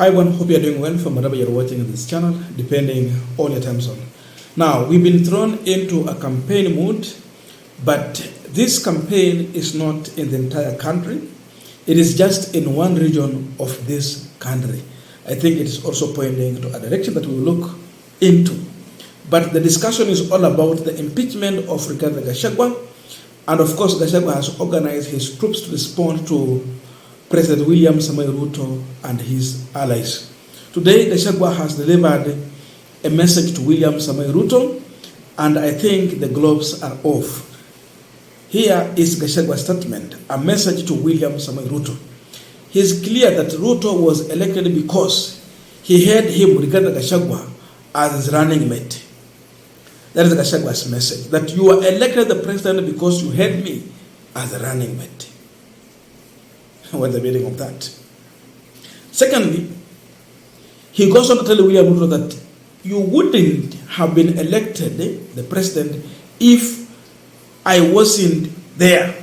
Hi everyone, hope you're doing well from wherever you're watching this channel, depending on your time zone. Now, we've been thrown into a campaign mood, but this campaign is not in the entire country. It is just in one region of this country. I think it is also pointing to a direction that we will look into. But the discussion is all about the impeachment of Gachagua, and of course Gachagua has organized his troops to respond to President William Samoei Ruto and his allies. Today, Gachagua has delivered a message to William Samoei Ruto, and I think the gloves are off. Here is Gachagua's statement, a message to William Samoei Ruto. He is clear that Ruto was elected because he had him regard Gachagua as his running mate. That is Gachagua's message, that you were elected the president because you had me as a running mate. What's the meaning of that? Secondly, he goes on to tell William Ruto that you wouldn't have been elected the president if I wasn't there.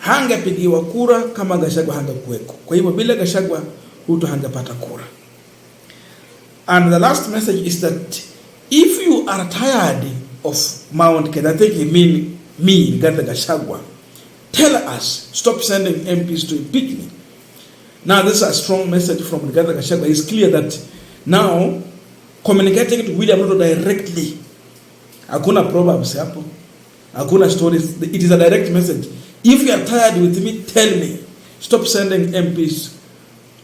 Hangepigiwa kura kama Gachagua hangekuweko. Kwa hivyo bila Gachagua Ruto hangepata kura. And the last message is that if you are tired of Mount Kenya, I think he mean me, Gachagua, tell us, stop sending MPs to impeach me. Now this is a strong message from Gachagua. It's clear that now communicating to William Ruto directly, hakuna proverbs hapo, hakuna stories. It is a direct message. If you are tired with me, tell me. Stop sending MPs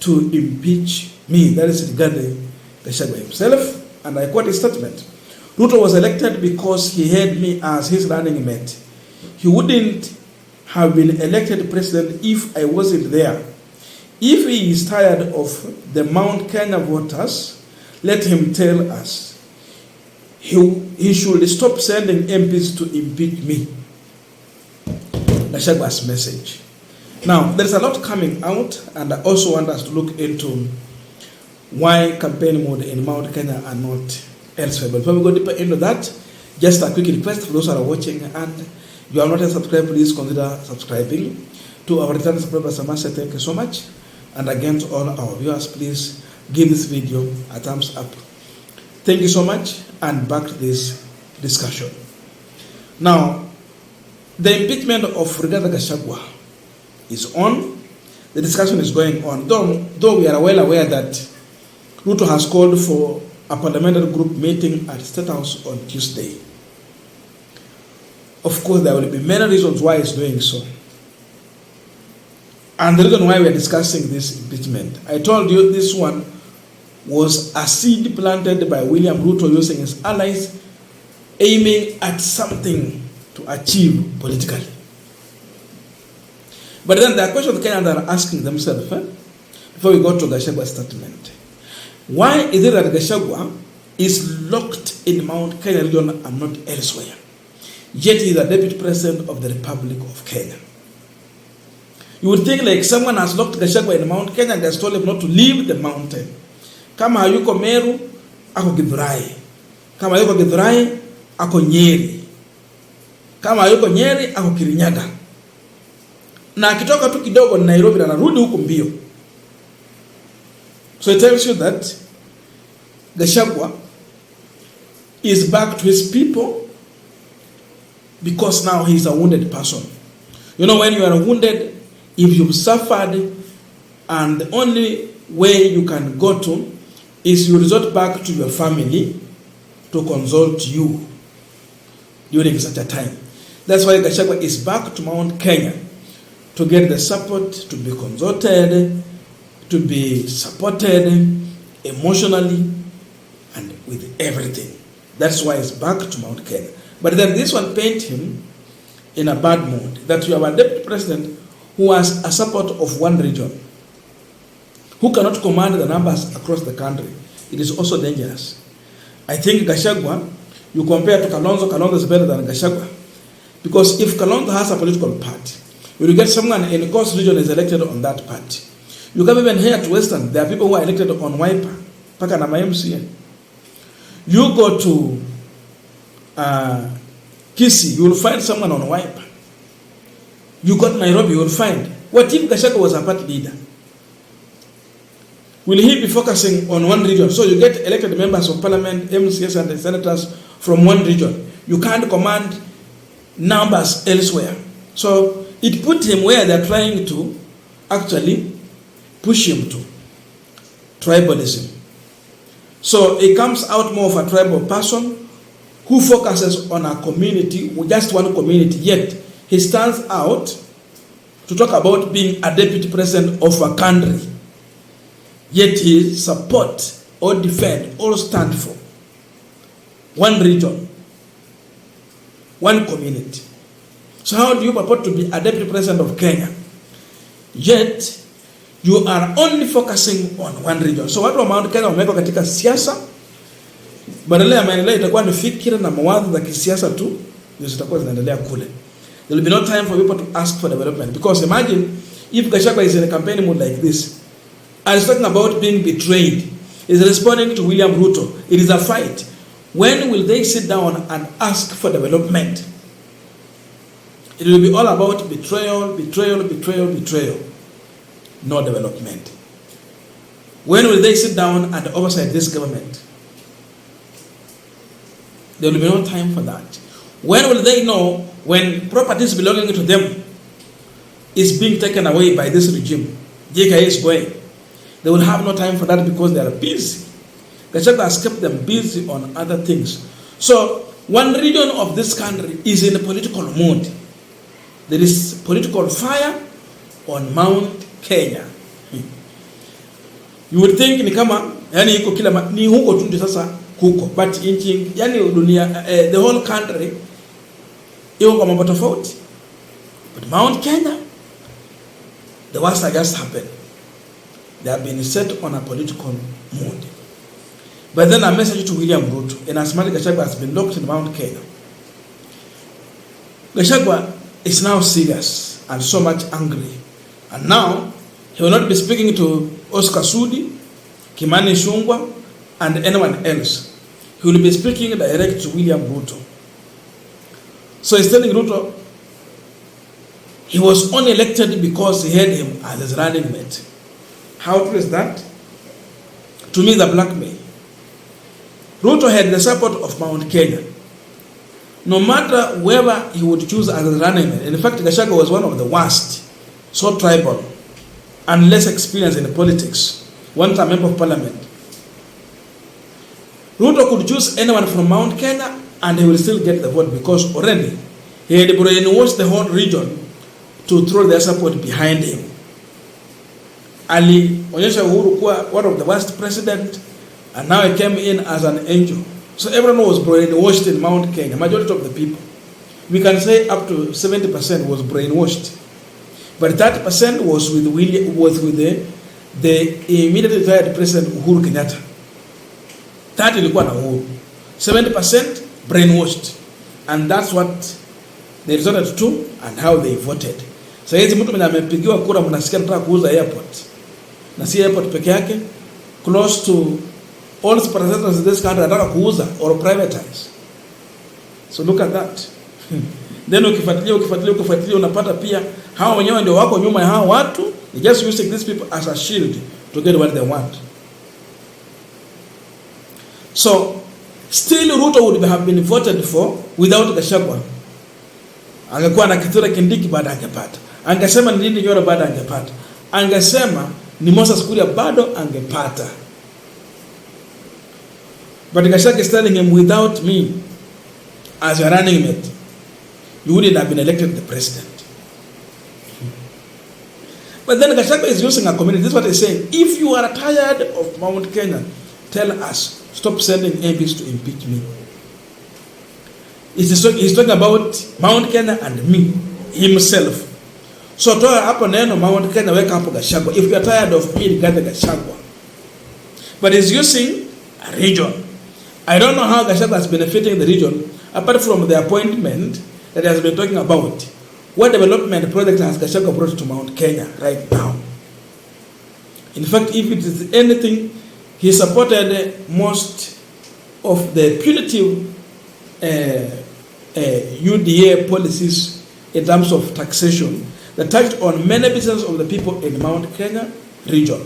to impeach me. That is regarding Gachagua himself, and I quote his statement. Ruto was elected because he had me as his running mate. He wouldn't have been elected president if I wasn't there. If he is tired of the Mount Kenya voters, let him tell us. He should stop sending MPs to impeach me. Gachagua's message. Now, there's a lot coming out, and I also want us to look into why campaign mode in Mount Kenya are not elsewhere. But before we go deeper into that, just a quick request for those who are watching, and you are not a subscriber, please consider subscribing. To our return subscribers, I must say thank you so much. And again, to all our viewers, please give this video a thumbs up. Thank you so much, and back to this discussion. Now, the impeachment of Gachagua is on. The discussion is going on, though we are well aware that Ruto has called for a parliamentary group meeting at State House on Tuesday. Of course, there will be many reasons why he's doing so. And the reason why we are discussing this impeachment, I told you this one was a seed planted by William Ruto using his allies, aiming at something to achieve politically. But then there are questions Kenyans are asking themselves, before we go to Gachagua's statement. Why is it that Gachagua is locked in Mount Kenya region and not elsewhere? Yet he is the deputy president of the Republic of Kenya. You would think like someone has locked Gachagua in Mount Kenya and has told him not to leave the mountain. Kama hayuko Meru, ako Githurai. Kama hayuko Githurai, ako Nyeri. Kama hayuko Nyeri, ako Kirinyaga. Na akitoka tu kidogo Nairobi na narudi huko mbio. So it tells you that Gachagua is back to his people because now he is a wounded person. You know, when you are wounded, if you've suffered, and the only way you can go to is you resort back to your family to consult you during such a time. That's why Gachagua is back to Mount Kenya to get the support, to be consulted, to be supported emotionally and with everything. That's why he's back to Mount Kenya. But then this one paints him in a bad mood, that you have a deputy president who has a support of one region, who cannot command the numbers across the country. It is also dangerous. I think Gachagua, you compare to Kalonzo is better than Gachagua. Because if Kalonzo has a political party, you will get someone in Coast region is elected on that party. You come even here to Western, there are people who are elected on Wiper, Paka na MCA. You go to Kisii, you will find someone on Wiper. You go to Nairobi, you will find What if Gachagua was a party leader? Will he be focusing on one region? So you get elected members of parliament, MCs and the senators from one region. You can't command numbers elsewhere. So it put him where they're trying to actually push him to. Tribalism. So it comes out more of a tribal person who focuses on a community, just one community, yet he stands out to talk about being a deputy president of a country. Yet he support or defend or stand for one region, one community. So how do you purport to be a deputy president of Kenya? Yet you are only focusing on one region. So watu wa Mount Kenya wamewekwa katika siasa, badala ya maendeleo itakuwa ni fikira na mawazo za kisiasa tu ndio zitakuwa zinaendelea kule. There will be no time for people to ask for development, because imagine if Gachagua is in a campaign mood like this and is talking about being betrayed, is responding to William Ruto. It is a fight. When will they sit down and ask for development? It will be all about betrayal, betrayal, betrayal, betrayal. No development. When will they sit down and oversight this government? There will be no time for that. When will they know when properties belonging to them is being taken away by this regime? JKA is going. They will have no time for that because they are busy. Gachagua has kept them busy on other things. So one region of this country is in a political mood. There is political fire on Mount Kenya. You would think ni kama yani iko kila ni huko tu sasa huko, but inchi yani dunia the whole country iko kwa mambo tofauti. But Mount Kenya, the worst that just happened. They have been set on a political mood. But then a message to William Ruto, and as Gachagua has been locked in Mount Kenya. Gachagua is now serious and so much angry. And now, he will not be speaking to Oscar Sudi, Kimani Ichung'wah, and anyone else. He will be speaking direct to William Ruto. So he's telling Ruto, he was only elected because he had him as his running mate. How true is that? To me, the blackmail. Ruto had the support of Mount Kenya. No matter whoever he would choose as his running mate. In fact, Gachagua was one of the worst. So tribal and less experienced in politics. One time member of parliament. Ruto could choose anyone from Mount Kenya and he will still get the vote because already he had brainwashed the whole region to throw their support behind him. Alionyesha Uhuru kuwa one of the worst president, and now he came in as an angel. So everyone was brainwashed in Mount Kenya, majority of the people. We can say up to 70% was brainwashed. But 30% was with the immediately retired President Uhuru Kenyatta. 30 ilikuwa na Uhuru. 70% brainwashed. And that's what they resorted to and how they voted. So hizi mtu mwenye amepigiwa kura mnasikia anataka kuuza airport. Na si airport peke yake, close to all the parastatals in this country anataka kuuza or privatize. So look at that. Then ukifuatilia unapata pia hao wenyewe ndio wako nyuma ya hao watu. They just using these people as a shield to get what they want. So still Ruto would have been voted for without Gachagua. Angekuwa na Kithure Kindiki bado angepata. Angesema ni Ndindi Nyoro bado angepata. Angesema ni Moses Kuria bado angepata. But Gachagua is telling him, without me as your running mate, you wouldn't have been elected the president. But then Gachagua is using a community. This is what he's saying. If you are tired of Mount Kenya, tell us. Stop sending MPs to impeach me. He's talking about Mount Kenya and me, himself. So toa hapo neno Mount Kenya, weka hapo Gachagua. If you are tired of me, regard the Gachagua. But he's using a region. I don't know how Gachagua is benefiting the region, apart from the appointment that he has been talking about. What development project has Gachagua brought to Mount Kenya right now? In fact, if it is anything, he supported most of the punitive UDA policies in terms of taxation that touched on many businesses of the people in Mount Kenya region.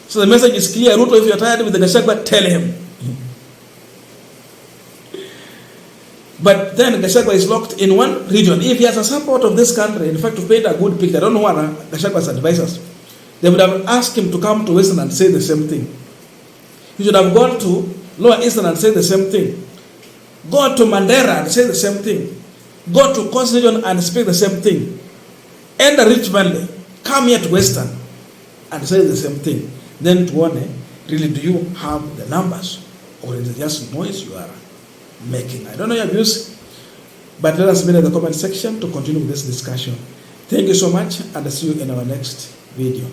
So the message is clear. Ruto, if you're tired with the Gachagua, tell him. But then Gachagua is locked in one region. If he has a support of this country, in fact, to paint a good picture, I don't know what Gachagua's advisors, they would have asked him to come to Western and say the same thing. He should have gone to Lower Eastern and say the same thing. Go to Mandera and say the same thing. Go to Coast Region and speak the same thing. Enter Rich Valley. Come here to Western and say the same thing. Then to one, really, do you have the numbers? Or is it just noise you are making? I don't know your views, but let us be in the comment section to continue with this discussion. Thank you so much, and I'll see you in our next video.